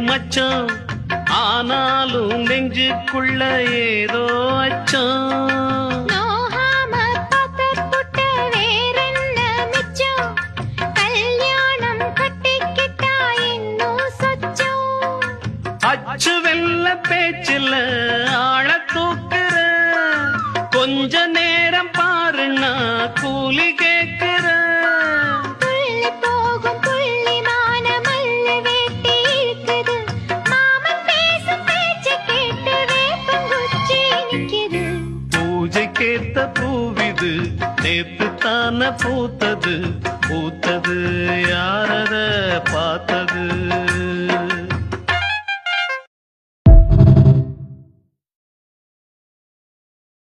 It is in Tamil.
மச்சம் ஆனாலும் நெஞ்சுக்குள்ள ஏதோ அச்சம் நோகாம பாக்கப்புட்ட வேறென்ன மிச்சம் கல்யாணம் கட்டிக்கிட்டா இன்னும் சொச்சம் அச்சு வெல்ல பேச்சில்ல ஆழ தூக்குற கொஞ்ச நேரம் பாருன்னா கூலி கேக்குற துள்ளி போகும் புள்ளிமான மல்லு வேட்டி இருக்குது மாமன் பேசும் பேச்சை கேட்டு வேப்பங்குச்சி நிக்குது பூஜைக்கேத்த பூவிது நேத்து தான பூத்தது பூத்தது யாரத பார்த்தது